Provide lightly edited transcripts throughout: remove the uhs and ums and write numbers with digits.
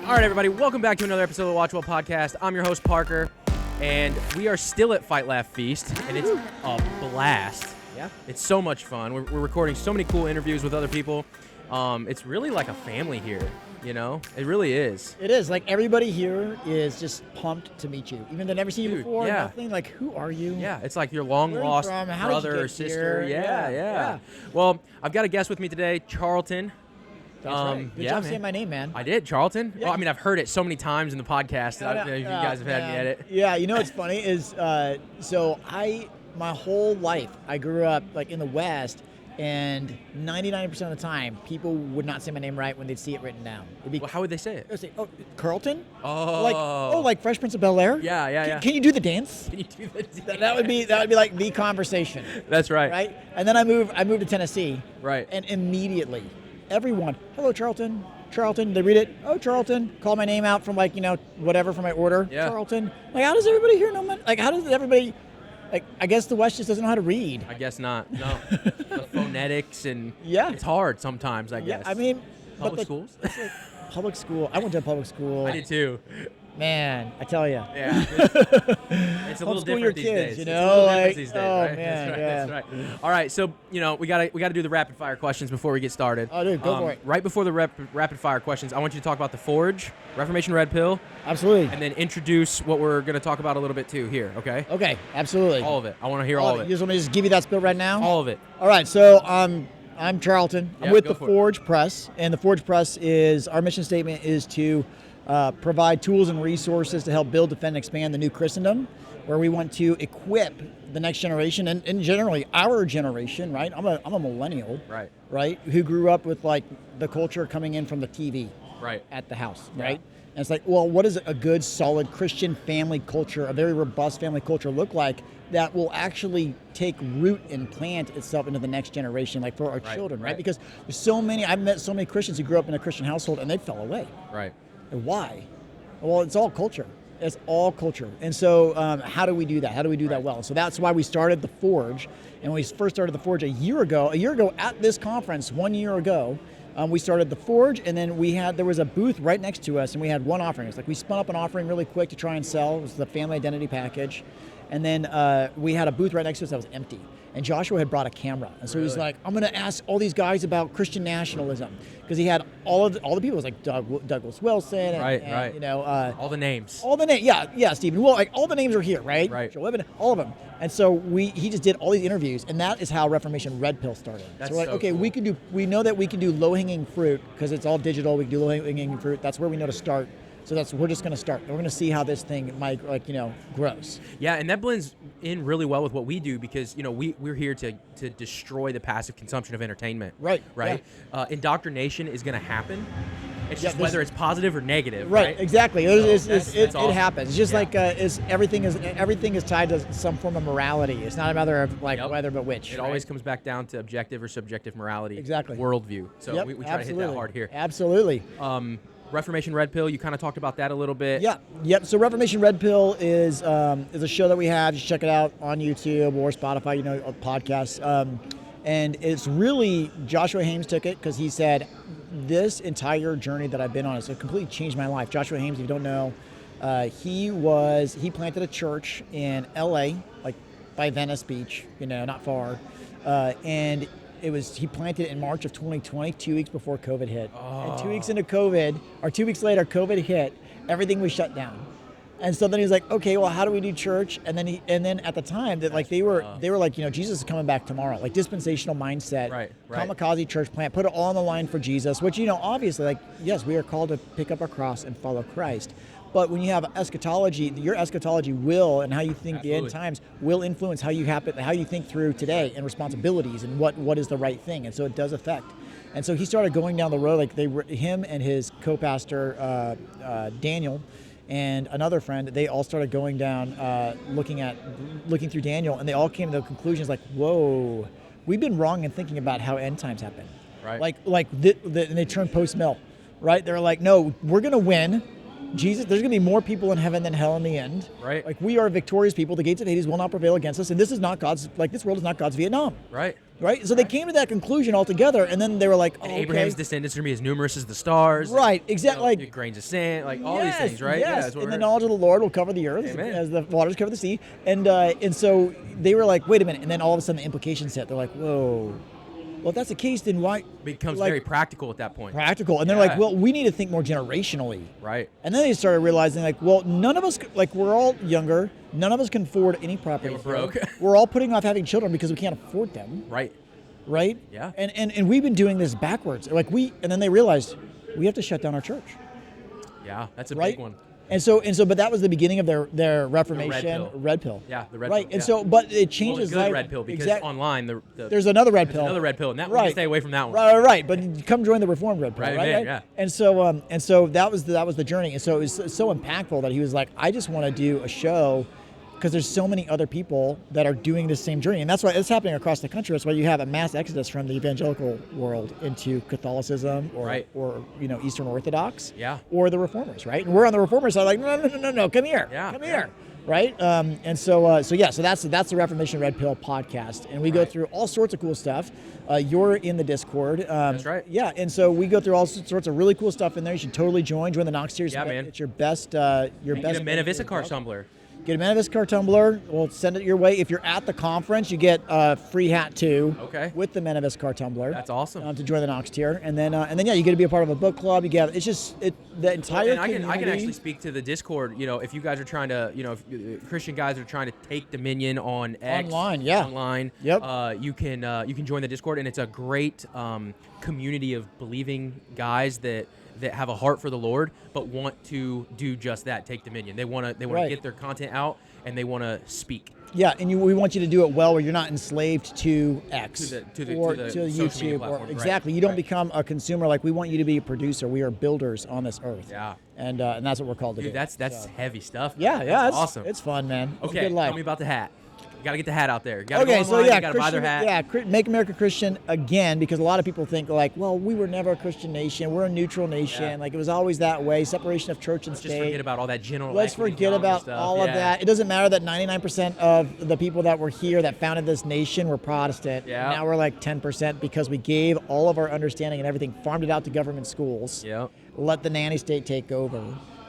All right, everybody, welcome back to another episode of the WatchWell Podcast. I'm your host, Parker, and we are still at Fight, Laugh, Feast, and it's a blast. Yeah. It's so much fun. We're recording so many cool interviews with other people. It's really like a family here, you know? It really is. It is. Like, everybody here is just pumped to meet you. Even though they've never seen you before, yeah. nothing. Like, who are you? Yeah, it's like your long-lost brother or sister. Yeah. Well, I've got a guest with me today, Charlton. That's right. Good job saying my name, man. I did, Charlton. Yeah. Well, I mean, I've heard it so many times in the podcast that you guys have had me edit. Yeah, you know what's funny is, my whole life, I grew up like in the West, and 99% of the time, people would not say my name right when they'd see it written down. Well, how would they say it? They'd say, "Oh, Carlton." Oh. Like Fresh Prince of Bel-Air. Yeah. Can you do the dance? Can you do the dance? That would be like the conversation. That's right. Right, and then I moved to Tennessee. Right. And immediately, everyone, hello, Charlton. Charlton. They read it. Oh, Charlton. Call my name out from whatever from my order. Yeah. Charlton. Like, how does everybody here know my? Like, how does everybody? Like, I guess the West just doesn't know how to read. I guess not. No. The phonetics and it's hard sometimes, I guess. Yeah, I mean, public schools. Public school. I went to a public school. I did too. Man, I tell you. Yeah. It's a little different your these kids, days. you It's a know, little like, different these days, right? man, That's right. All right, so we gotta do the rapid fire questions before we get started. Oh, dude, go for it. Right before the rapid fire questions, I want you to talk about the Forge, Reformation Red Pill. Absolutely. And then introduce what we're gonna talk about a little bit too here. Okay. Okay. Absolutely. All of it. I want to hear all of it. You just want me to just give you that spill right now? All of it. All right. So I'm Charlton. I'm with the go for Forge Press, and the Forge Press is our mission statement is to provide tools and resources to help build, defend, and expand the new Christendom, where we want to equip the next generation and generally our generation. Right. I'm a millennial. Right. Right. Who grew up with like the culture coming in from the TV. Right. At the house. Yeah. Right. And it's like, well, what does a good, solid Christian family culture, a very robust family culture look like that will actually take root and plant itself into the next generation, like for our children, right? Because there's I've met so many Christians who grew up in a Christian household and they fell away. Right. And why? Well, it's all culture. It's all culture. And so how do we do that? How do we do that well? So that's why we started the Forge. And when we first started the Forge a year ago at this conference, 1 year ago, we started the Forge, and then there was a booth right next to us, and we had one offering. It's like we spun up an offering really quick to try and sell. It was the family identity package. And then we had a booth right next to us that was empty. And Joshua had brought a camera. And so he was like, I'm going to ask all these guys about Christian nationalism. Because he had all the people. It was like Douglas Wilson. And, you know. All the names. Yeah, Stephen. Well, like all the names are here, right? Right. Joe Levin, all of them. And so he just did all these interviews. And that is how Reformation Red Pill started. That's so we're like, so okay, cool. we know that we can do low-hanging fruit because it's all digital. We can do low-hanging fruit. That's where we know to start. So we're just going to start. We're going to see how this thing grows. Yeah, and that blends in really well with what we do because, we're here to destroy the passive consumption of entertainment. Right. Yeah. Indoctrination is going to happen. It's just whether it's positive or negative. Right. Exactly. That's it awesome. happens. It's just like everything is tied to some form of morality. It's not a matter of whether but which. It always comes back down to objective or subjective morality. Exactly. Worldview. So we try to hit that hard here. Absolutely. Reformation Red Pill, you kind of talked about that a little bit. Yeah. Yep. So Reformation Red Pill is a show that we have. Just check it out on YouTube or Spotify, podcasts. And it's really, Joshua Hames took it because he said, this entire journey that I've been on has completely changed my life. Joshua Hames, if you don't know, he planted a church in LA, like by Venice Beach, not far. And he planted it in March of 2020, 2 weeks before COVID hit. Oh. And 2 weeks into COVID, or 2 weeks later, COVID hit, everything was shut down. And so then he's like, okay, well, how do we do church? And then at the time that they were like, Jesus is coming back tomorrow, like dispensational mindset, right. Kamikaze church plant, put it all on the line for Jesus, which, obviously, yes, we are called to pick up our cross and follow Christ. But when you have eschatology, your eschatology will, and how you think the end times will influence how you think through today and responsibilities and what is the right thing. And so it does affect. And so he started going down the road, him and his co-pastor, Daniel, and another friend, they all started going down, looking through Daniel, and they all came to the conclusions like, whoa, we've been wrong in thinking about how end times happen. Right. And they turned post-mill, right? They're like, no, we're going to win. Jesus, there's going to be more people in heaven than hell in the end. Right. Like, we are victorious people. The gates of Hades will not prevail against us. And this is not God's, like, this world is not God's Vietnam. Right. Right? So they came to that conclusion altogether, and then they were like, And oh, Abraham's okay. descendants are going to be as numerous as the stars. Right, exactly. You know, grains of sand, like all these things, right? Yes, Yeah, that's what and the we're- knowledge of the Lord will cover the earth Amen. as the waters cover the sea. And so they were like, wait a minute. And then all of a sudden the implications hit. They're like, whoa. Well, if that's the case, then why? It becomes like, very practical at that point. practical. And they're Yeah. like, well, we need to think more generationally. Right. And then they started realizing, like, well, none of us, like, we're all younger. None of us can afford any property. Yeah, we're broke. We're all putting off having children because we can't afford them. Right. Right? Yeah. And we've been doing this backwards. Like, and then they realized we have to shut down our church. Yeah, that's a Right? big one. And so, but that was the beginning of their Reformation Red Pill. Yeah, the red right. pill. And yeah. so, but it Well, the changes good life. red pill because Exact- online there's another red pill. another red pill, and that we Right. can stay away from that one. Right. But you come join the Reformed Red Pill, Right, right? man, yeah. And so that was the journey. And so it was so impactful that he was like, I just want to do a show because there's so many other people that are doing this same journey, and that's why it's happening across the country. That's why you have a mass exodus from the evangelical world into Catholicism or Eastern Orthodox, or the Reformers, right? And we're on the Reformer side, like no, come here, come here. Right, so that's the Reformation Red Pill podcast, and we go through all sorts of cool stuff. You're in the Discord, That's right. Yeah, and so we go through all sorts of really cool stuff in there. You should totally join the Knox series. Yeah, man. It's your best. Get a Men of Issachar tumbler. Get a Man of Issachar tumbler. We'll send it your way. If you're at the conference, you get a free hat too. Okay. With the Men of Issachar tumbler. That's awesome. To join the Knox tier, and then you get to be a part of a book club. You get the entire. And I can community. actually speak to the Discord. You know, if you guys are trying to, if Christian guys are trying to take dominion on X online, Yep. you can join the Discord, and it's a great community of believing guys that have a heart for the Lord, but want to do just that, take dominion. They want to Right. get their content out, and they want to speak. Yeah, and we want you to do it well, where you're not enslaved to X To the or social media YouTube. platform. Exactly, Right. you don't Right. become a consumer. Like, we want you to be a producer. We are builders on this earth. Yeah. And that's what we're called to Dude, do. that's heavy stuff. Yeah, That's awesome. It's fun, man. It's a Okay, good life. tell me about the hat. You gotta get the hat out there. You gotta Okay, go so online, yeah, you gotta buy their hat. Make America Christian again, because a lot of people think, like, well, we were never a Christian nation. We're a neutral nation. Yeah. Like, it was always that way. Separation of church and Let's state. just forget about all that general. Let's equity forget dogma about stuff. all of Yeah. that. It doesn't matter that 99% of the people that were here that founded this nation were Protestant. Yeah. Now we're like 10% because we gave all of our understanding and everything, farmed it out to government schools. Yeah. Let the nanny state take over,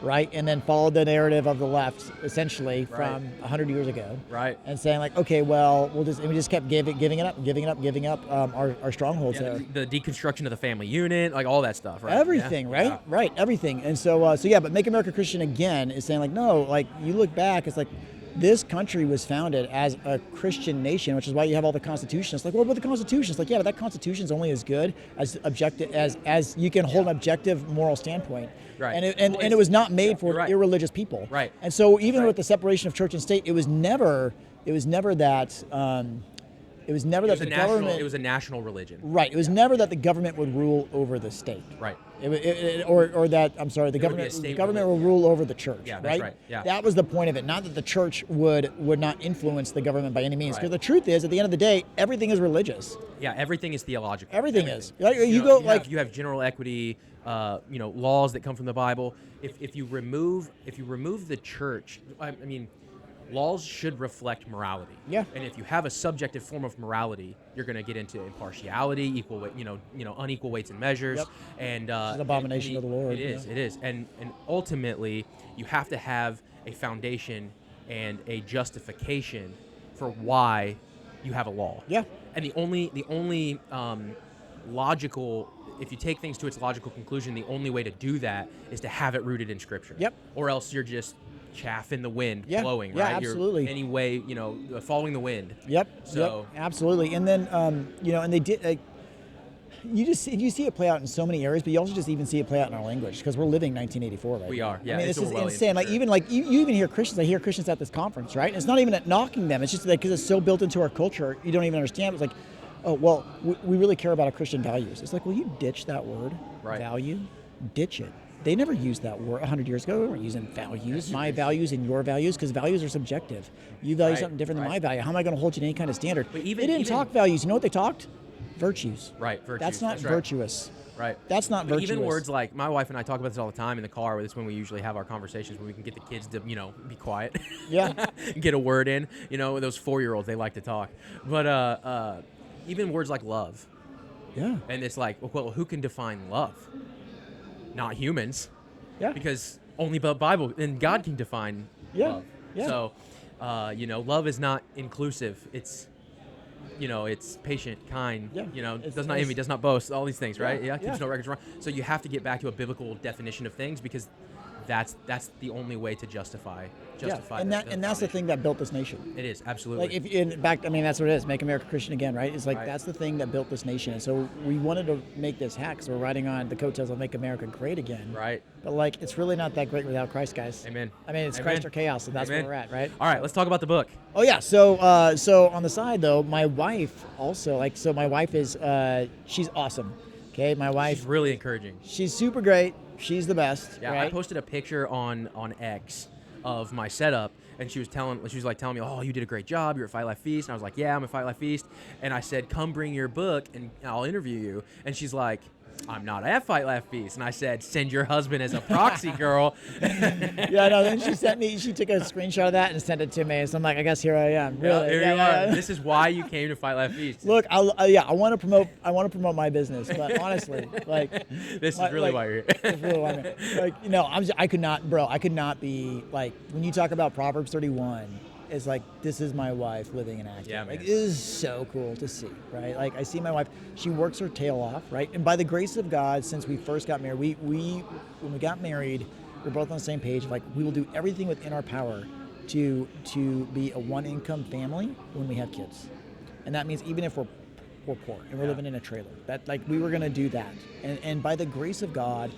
right? And then followed the narrative of the left, essentially, from 100 years ago. Right. And saying, like, okay, well, we just kept giving up our strongholds Yeah, there. the deconstruction of the family unit, like all that stuff, right? Everything, Yeah. right? Yeah. Right, everything. And so but Make America Christian again is saying, like, no, like, you look back, it's like, this country was founded as a Christian nation, which is why you have all the constitutions. Like, well, but the Constitution, it's like, yeah, but that Constitution is only as good as objective as you can hold an objective moral standpoint. Right. And it was not made for right. irreligious people. Right. And so even Right. with the separation of church and state, it was never that. It was never that the government. It was a national religion. Right. It was never that the government would rule over the state. Right. Or that, I'm sorry, the government will rule over the church. Yeah, that's right. Yeah. That was the point of it. Not that the church would not influence the government by any means. Right. Because the truth is, at the end of the day, everything is religious. Yeah, everything is theological. Everything is. You have general equity, laws that come from the Bible. If you remove the church, I mean, laws should reflect morality. Yeah. And if you have a subjective form of morality, you're going to get into impartiality, equal weight, unequal weights and measures, Yep. and It's an abomination of the Lord. It is, and ultimately you have to have a foundation and a justification for why you have a law. Yeah. And the only logical, if you take things to its logical conclusion, the only way to do that is to have it rooted in Scripture. Yep. Or else you're just chaff in the wind, blowing, yeah, right? absolutely. You're anyway, following the wind. Yep. So yep, absolutely. And then and they did. You see it play out in so many areas, but you also just even see it play out in our language because we're living 1984 right We now. are, yeah. I mean, it's this is Orwellian, insane. for sure. Like you even hear Christians. I hear Christians at this conference, right? And it's not even at knocking them. It's just like because it's so built into our culture, you don't even understand. It's like, oh well, we really care about our Christian values. It's like, well, you ditch that word, Right. value, ditch it. They never used that word 100 years ago. We weren't using values, my values and your values, because values are subjective. You value Right, something different than right. my value. How am I going to hold you to any kind of standard? But They didn't talk values. You know what they talked? virtues. Right, virtues. That's not That's right. virtuous. Right. That's not But virtuous. even words like, my wife and I talk about this all the time in the car. This is when we usually have our conversations, when we can get the kids to, be quiet. Yeah. Get a word in. Those 4-year-olds, they like to talk. But even words like love. Yeah. And it's like, well, who can define love? Not humans. Yeah. Because only the Bible and God can define love. Yeah. So, love is not inclusive. It's patient, kind, does not envy, does not boast, all these things, right? Yeah, keeps no records wrong. So you have to get back to a biblical definition of things, because that's the only way to justify and that's the thing that built this nation. It is, absolutely. Like, that's what it is. Make America Christian again, right? It's like, that's the thing that built this nation. And so we wanted to make this hack. So we're riding on the coattails of Make America Great Again. Right. But it's really not that great without Christ, guys. Amen. I mean, it's Amen. Christ or chaos, and that's Amen. where we're at, right? All right, let's talk about the book. Oh yeah. So on the side though, my wife also my wife is she's awesome. Okay, my wife. She's really encouraging. She's super great. She's the best. Yeah, right? I posted a picture on X of my setup, and she was telling me, oh, you did a great job. You're at Fight Life Feast. And I was like, yeah, I'm at Fight Life Feast. And I said, come bring your book and I'll interview you. And she's like, I'm not at Fight Laugh Feast. And I said, send your husband as a proxy, girl. Yeah, no, then she took a screenshot of that and sent it to me. So I'm like, I guess here I am. Really? Here you are. This is why you came to Fight Laugh Feast. Look, I want to promote my business, but honestly, this is really why you're here. It's really why I'm here. I could not be when you talk about Proverbs 31. It's like, this is my wife living and acting. Yeah, man. It is so cool to see, right? I see my wife, she works her tail off, right? And by the grace of God, since we first got married, when we got married, we're both on the same page. We will do everything within our power to be a one-income family when we have kids. And that means even if we're poor and we're living in a trailer, that we were going to do that. And by the grace of God,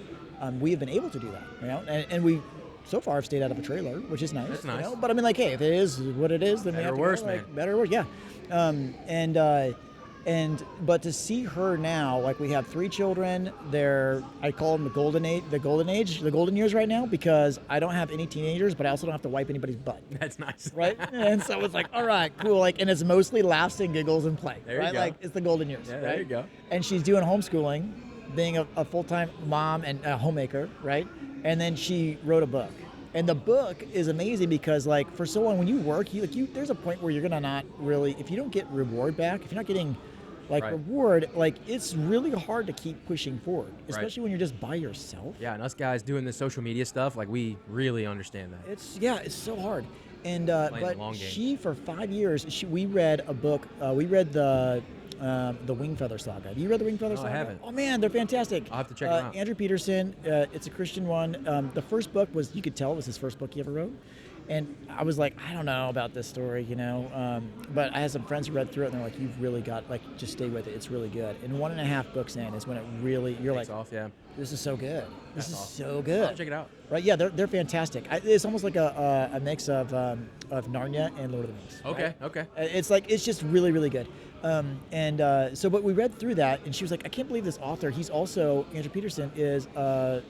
we have been able to do that, and we so far I've stayed out of a trailer, which is nice. That's nice. But I mean, hey, if it is what it is, then better we have to or worse, go, man. Better or worse, yeah. But to see her now, we have 3 children. I call them the golden age, the golden years right now, because I don't have any teenagers, but I also don't have to wipe anybody's butt. That's nice. Right? And so it's all right, cool. And it's mostly laughs and giggles and play. There you right? go. It's the golden years. Yeah, right? there you go. And she's doing homeschooling, being a full-time mom and a homemaker, right? And then she wrote a book. And the book is amazing because, for so long, when you work, there's a point where you're gonna not really, if you don't get reward back, if you're not getting reward, it's really hard to keep pushing forward, especially when you're just by yourself. Yeah, and us guys doing the social media stuff, we really understand that. It's so hard. And the but long game. she, for 5 years, we read a book. We read the Wingfeather Saga. Have you read the Wingfeather Saga? I haven't. Oh man, they're fantastic. I'll have to check them out. Andrew Peterson, it's a Christian one. The first book was, you could tell it was his first book he ever wrote. And I was like, I don't know about this story, but I had some friends who read through it and they're like, you've really got, just stay with it. It's really good. And 1.5 books in is when it really, you're Takes off, yeah. this is so good. This That's is awesome. so good. I'll check it out. Right? Yeah, they're fantastic. It's almost like a mix of Narnia and Lord of the Rings. Okay, right? okay. It's just really, really good. But we read through that, and she was like, I can't believe this author. He's also, Andrew Peterson is a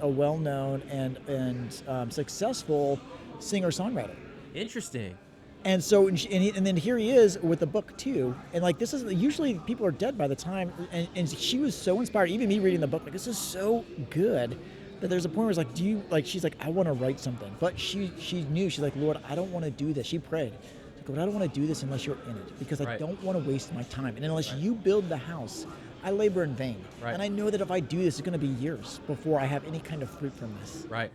well-known and successul singer-songwriter. Interesting. And so, and then here he is with the book too. And this is, usually people are dead by the time, and she was so inspired, even me reading the book, this is so good, that there's a point where it's she's like, I want to write something. But she knew, she's like, Lord, I don't want to do this. She prayed. She's like, Lord, I don't want to do this unless you're in it, because I don't want to waste my time. And unless you build the house, I labor in vain. Right. And I know that if I do this, it's going to be years before I have any kind of fruit from this. Right.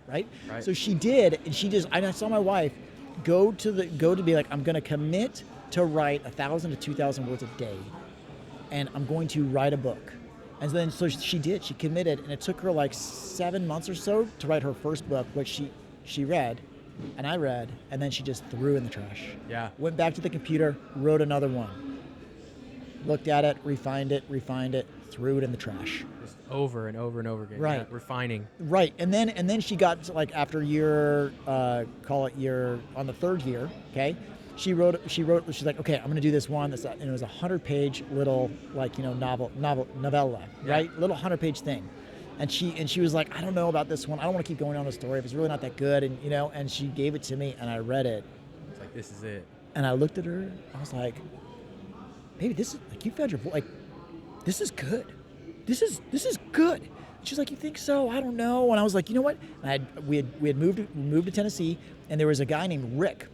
So she did, and I saw my wife go to be like, I'm going to commit to write 1,000 to 2,000 words a day, and I'm going to write a book. And then so she did. She committed, and it took her 7 months or so to write her first book, which she read, and I read, and then she just threw in the trash. Yeah. Went back to the computer, wrote another one. Looked at it, refined it, threw it in the trash. Just over and over and over again. Right. Yeah, refining. Right. And then she got to, after year, call it year, on the 3rd year, okay? She's like, okay, I'm going to do this one. And it was a 100-page little, novella, right? Yeah. Little 100-page thing. And she was like, I don't know about this one. I don't want to keep going on the story if it's really not that good. And, and she gave it to me, and I read it. It's like, this is it. And I looked at her, I was like, baby, this is, you found your voice. this is good. This is good. She's like, you think so? I don't know. And I was like, you know what? And we had moved to Tennessee, and there was a guy named Rick,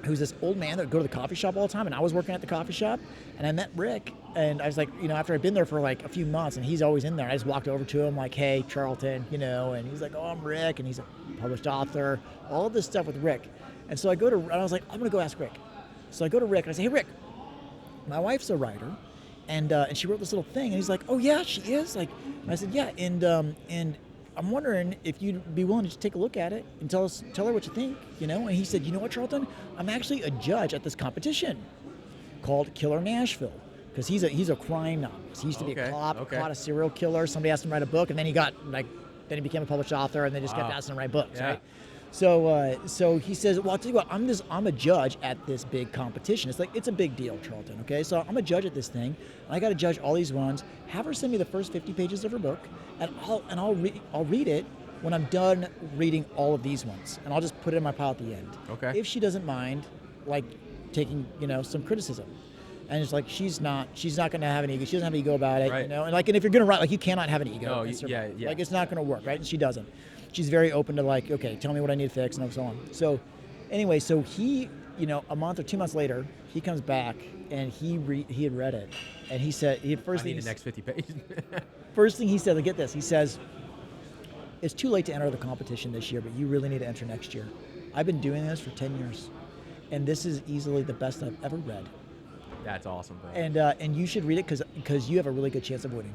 who's this old man that would go to the coffee shop all the time, and I was working at the coffee shop, and I met Rick, and I was like, after I'd been there for like a few months, and he's always in there, I just walked over to him like, hey, Charlton, and he's like, oh, I'm Rick, and he's a published author, all of this stuff with Rick. And so I was like, I'm gonna go ask Rick. So I go to Rick, and I say, hey, Rick, my wife's a writer, and she wrote this little thing, and he's like, oh yeah, she is? Like, and I said, yeah, and I'm wondering if you'd be willing to just take a look at it and tell her what you think, And he said, you know what, Charlton? I'm actually a judge at this competition called Killer Nashville, because he's a crime novelist. He used to be a cop, caught a serial killer. Somebody asked him to write a book, and then he became a published author, and they just kept asking him to write books, right? So he says, well, I'll tell you what, I'm a judge at this big competition. It's like, it's a big deal, Charlton, okay? So I'm a judge at this thing, and I got to judge all these ones. Have her send me the first 50 pages of her book, and I'll read it when I'm done reading all of these ones, and I'll just put it in my pile at the end. Okay. If she doesn't mind, like, taking, some criticism. And it's like, she's not going to have an ego. She doesn't have an ego about it, right. And if you're going to write, like, you cannot have an ego. No, yeah. Like, it's not going to work, right? And she doesn't. She's very open to like, okay, tell me what I need to fix and so on. So anyway, so he, a month or 2 months later, he comes back and he had read it. And he said, the next 50 pages. First thing he said, like, get this, he says, it's too late to enter the competition this year, but you really need to enter next year. I've been doing this for 10 years, and this is easily the best I've ever read. That's awesome, bro. And you should read it because you have a really good chance of winning.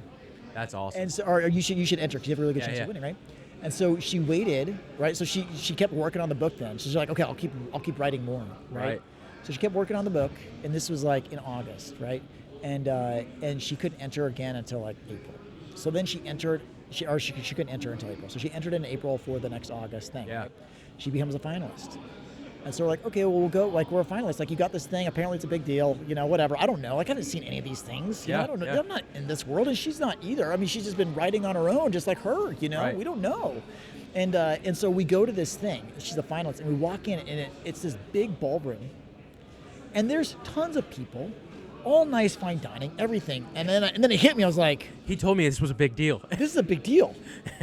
That's awesome. And so, or you should enter because you have a really good chance of winning, right? And so she waited, right? So she kept working on the book then. So she's like, okay, I'll keep writing more, right? So she kept working on the book, and this was like in August, right? And she couldn't enter again until like April. So then she couldn't enter until April. So she entered in April for the next August thing. Yeah. Right? She becomes a finalist. And so we're like, okay, well, we'll go, like, we're a finalist. Like, you got this thing. Apparently it's a big deal, whatever. I don't know. Like, I haven't seen any of these things. I don't know. I'm not in this world, and she's not either. I mean, she's just been writing on her own, just like her, Right. We don't know. And so we go to this thing. She's a finalist, and we walk in, and it's this big ballroom. And there's tons of people, all nice, fine dining, everything. And then it hit me. I was like, He told me this was a big deal. this is a big deal.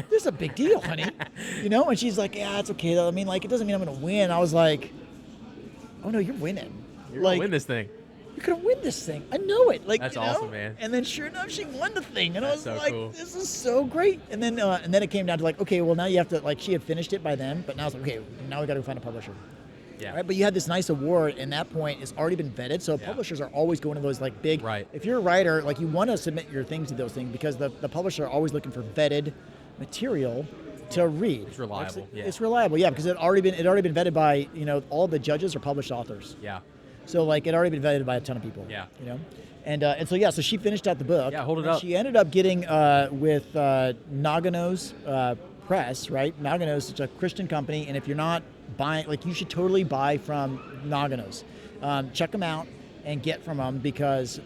This is a big deal, honey. And she's like, yeah, it's okay though. I mean, like, it doesn't mean I'm going to win. I was like, oh no, you're winning. You're going to win this thing. You're going to win this thing. I know it. Like, That's awesome, man. And then sure enough, she won the thing. And That's I was so like, cool. this is so great. And then it came down to like, okay, well now you have to, like, she had finished it by then, but now it's like, okay, now we got to go find a publisher. Yeah. Right, but you had this nice award, and that point it's already been vetted. So publishers are always going to those like big. Right. If you're a writer, like, you want to submit your things to those things because the publisher are always looking for vetted material to read. It's reliable. It's reliable, because it already been vetted by all the judges are published authors. Yeah. So like it already been vetted by a ton of people. Yeah. And so she finished out the book. Yeah, hold it and up. She ended up getting with Nagano's Press, right? Nagano's is a Christian company, and if you're not buying, like, you should totally buy from Nagano's. Check them out and get from them because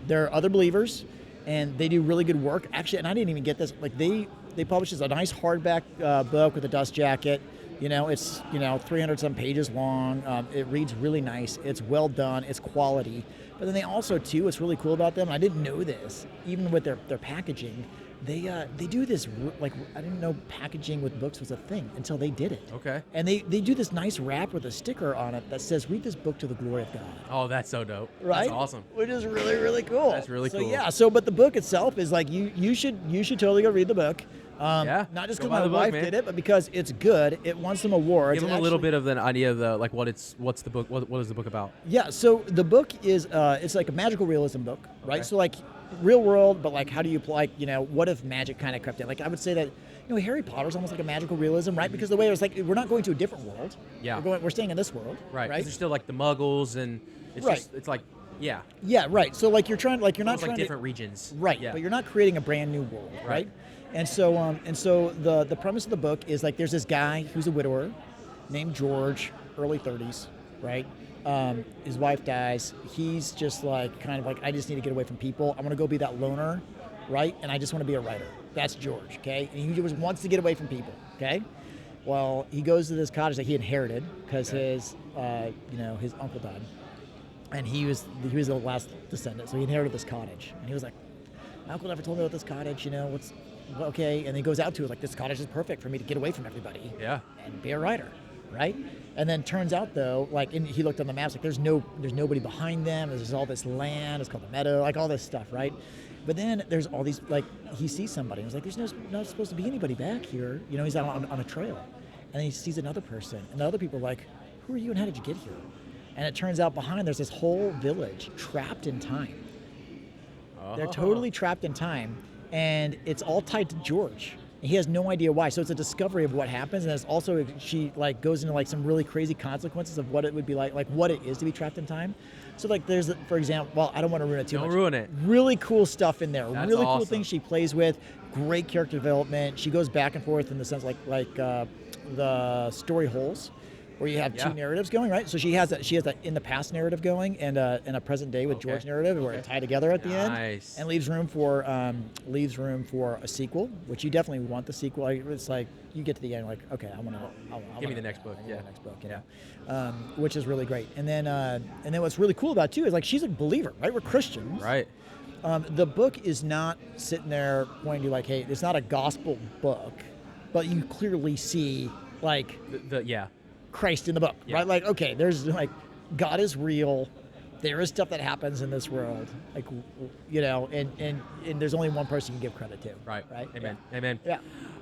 they're other believers, and they do really good work. Actually, and I didn't even get this. Like, they publish a nice hardback book with a dust jacket. It's 300 some pages long. It reads really nice. It's well done. It's quality. But then they also too, what's really cool about them, and I didn't know this, even with their packaging, they do this, like, I didn't know packaging with books was a thing until they did it. Okay. And they do this nice wrap with a sticker on it that says, read this book to the glory of God. Oh, that's so dope. Right? That's awesome. Which is really, really cool. That's really cool. But the book itself is like, you should totally go read the book. Not just Go because buy my the book, wife man. did it, but because it's good. It won some awards. Give them a little bit of an idea of the, like, what's the book, what is the book about? Yeah, so the book is it's like a magical realism book, right? Okay. So like real world, but like how do you apply, what if magic kind of crept in? Like I would say that, Harry Potter's almost like a magical realism, right? Because the way it was like, we're not going to a different world. Yeah. We're staying in this world. Right. Right. There's still like the Muggles and it's Right. just, it's like, yeah. Yeah, right. So like you're not Almost trying like to, different regions. right, Yeah. but you're not creating a brand new world, right? Right. And so the premise of the book is like there's this guy who's a widower named George, early 30s, right? His wife dies. He's just like kind of like, I just need to get away from people. I want to go be that loner, right? And I just want to be a writer. That's George, okay? And he just wants to get away from people, okay? Well, he goes to this cottage that he inherited because his uncle died, and he was the last descendant, so he inherited this cottage, and he was like, My uncle never told me about this cottage, okay. And he goes out to it like, this cottage is perfect for me to get away from everybody. Yeah. And be a writer, right? And then turns out though, like, and he looked on the maps, like there's nobody behind them. There's all this land. It's called the meadow, like all this stuff, right? But then there's all these, like, he sees somebody. He's like, there's not supposed to be anybody back here. He's out on a trail. And then he sees another person. And the other people are like, who are you and how did you get here? And it turns out behind there's this whole village trapped in time. Oh. They're totally trapped in time. And it's all tied to George. And he has no idea why. So it's a discovery of what happens. And it's also, she like goes into like some really crazy consequences of what it would be like what it is to be trapped in time. So like there's, for example, well, I don't want to ruin it too much. Don't ruin it. Really cool stuff in there. That's really awesome. Cool things she plays with. Great character development. She goes back and forth in the sense like the story holes, where you have two narratives going, right? So she has a in the past narrative going and a present day with George narrative where it tie together at the end, and leaves room for a sequel, which you definitely want the sequel. It's like you get to the end, like, okay, give me the next book. The next book, which is really great. And then what's really cool about it too is like she's a believer, right? We're Christians, right? The book is not sitting there pointing to like, hey, it's not a gospel book, but you clearly see like Christ in the book, right? Like, okay, there's like, God is real. There is stuff that happens in this world, like, and there's only one person you can give credit to. Right. Amen. Yeah. Amen. Yeah.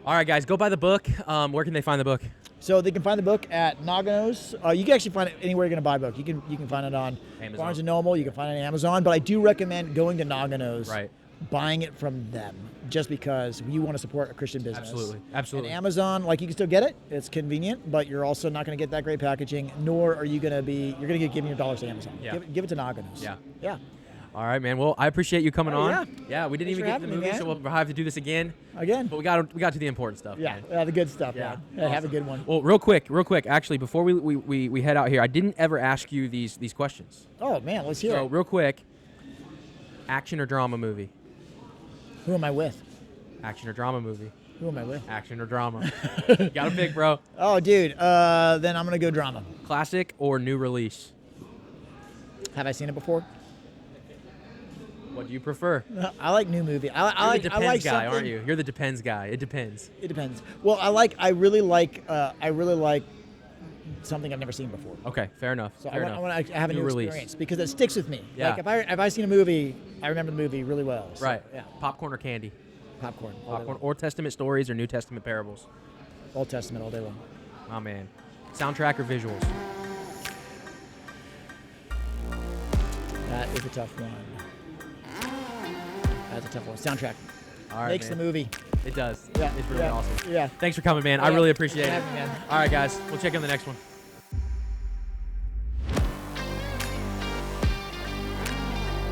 All right, guys, go buy the book. Where can they find the book? So they can find the book at Naganos. You can actually find it anywhere you're going to buy a book. You can find it on Amazon. Barnes & Noble. You can find it on Amazon. But I do recommend going to Naganos. Right. Buying it from them, just because you want to support a Christian business. Absolutely. And Amazon, like, you can still get it. It's convenient, but you're also not going to get that great packaging, nor are you going to be, you're going to get giving your dollars to Amazon. Yeah. Give it to Naganos. Yeah. All right, man. Well, I appreciate you coming on. Yeah, we didn't Thanks even get to the movie, so we'll have to do this again. But we got to the important stuff. Yeah, man. the good stuff. Yeah. Awesome. Have a good one. Well, real quick. Actually, before we head out here, I didn't ever ask you these questions. Oh man, let's hear it. So real quick, action or drama movie? Who am I with? Action or drama movie? Who am I with? Action or drama? You gotta pick, bro. Oh, dude. Then I'm gonna go drama. Classic or new release? Have I seen it before? What do you prefer? I like new movie. You're the depends guy, something. aren't you? You're the depends guy. It depends. It depends. Well, I really like something I've never seen before. Okay, fair enough. So I want to have a new release. experience because it sticks with me. Yeah. Like if I seen a movie, I remember the movie really well. So, Right. Yeah. Popcorn or candy? Popcorn. Popcorn. Old Testament stories or New Testament parables? Old Testament all day long. Oh man. Soundtrack or visuals? That is a tough one. That's a tough one. Soundtrack. All right, Makes man. the movie. It does. Yeah. It's really awesome. Yeah. Thanks for coming, man. I really appreciate it. Having me, man. All right, guys. We'll check you on the next one.